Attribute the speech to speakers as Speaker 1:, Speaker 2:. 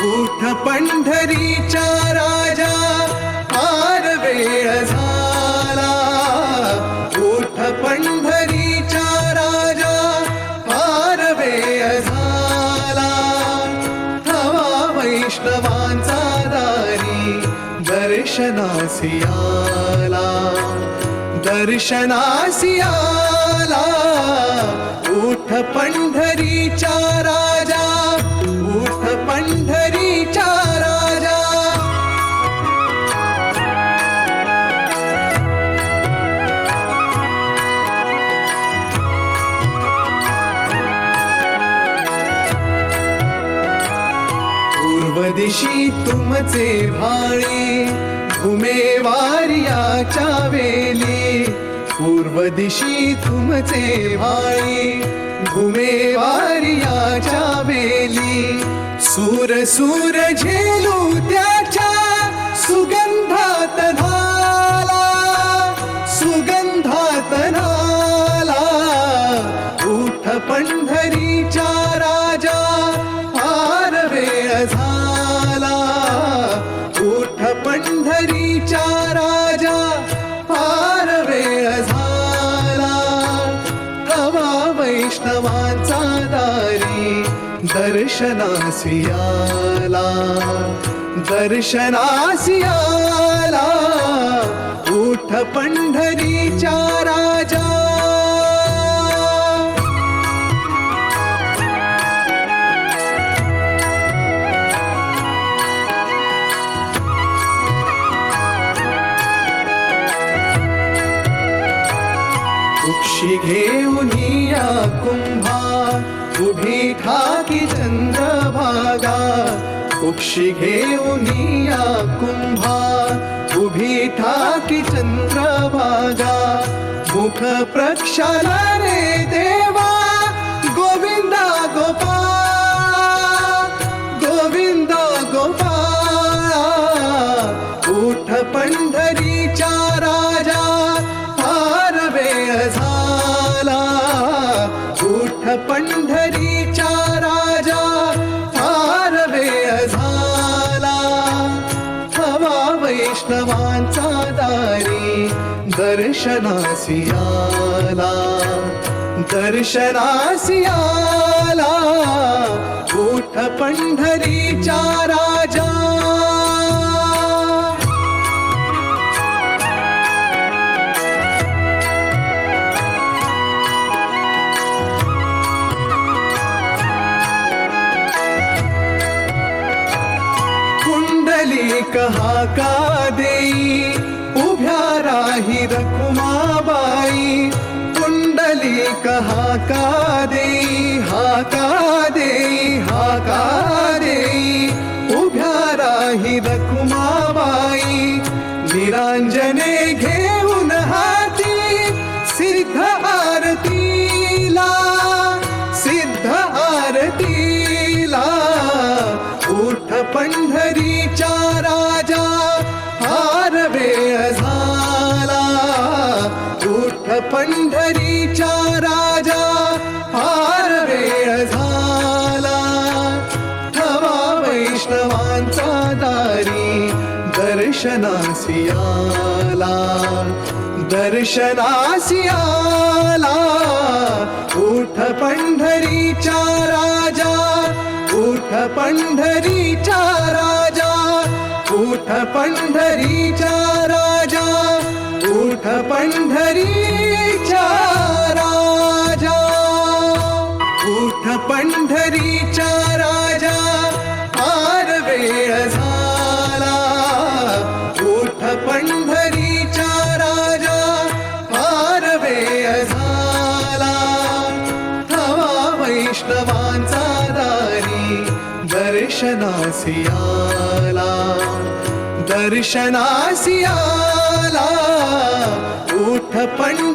Speaker 1: उठ पंढरीचा राजा फार वेळ झाला. उठ पंढरीचा राजा फार वेळ झाला. हवा वैष्णवांचा दारी दर्शनासी आला. दर्शनासी आला. उठ पंढरीचा राजा. उठ पंढरीचा राजा. पूर्व दिशी तुमचे भाळे घुमे वार्याच्या वेली. पूर्व दिशी तुमचे भाळे घुमे वार्याच्या वेली. सूर सूर झेलू त्याच्या सुगंधात झाला. सुगंधात झाला. उठ पंढरीचा राजा फार वेळ झाला. उठ पंढरीचा राजा फार वेळ झाला. हवा वैष्णवांचा दारी दर्शनासी आला. दर्शनासी आला. उठ पंढरीचा राजा. उक्षी घेऊन या कुंभा उभी ठाकी चंद्रभागा. उक्षी घेऊन या कुंभा उभी ठाकी चंद्रभागा. मुख प्रक्षाला रे देवा गोविंदा गोपाळा. गोविंदा गोपाळा. उठ पंढरीचा राजा फार वेळ झाला. उठ पंढरीचा राजा फार वेळ झाला. हवा वैष्णवांचा दारी दर्शनासी आला. दर्शनासी आला. उठ पंढरीचा राजा. हाका देई उभ्या राही रखुमाबाई. पुंडलिक हाका देई. हाका देई. हाका देई उभ्या राही रखुमाबाई. निरांजने घेऊन हाती सिद्ध आरतीला. सिद्ध आरतीला. उठ पंढरीचा राजा फार वेळ झाला. उठ पंढरीचा राजा फार वेळ झाला. हवा वैष्णवांचा दारी दर्शनासी आला. दर्शनासी आला. उठ पंढरीचा राजा. उठ पंढरीचा राजा. उठ पंढरीचा राजा. उठ पंढरीचा राजा. उठ पंढरीचा राजा फार वेळ झाला. उठ पंढरीचा राजा फार वेळ झाला. हवा वैष्णवांचा दारी दर्शनासी आला. दर्शनासी आला. उठ पंढरीचा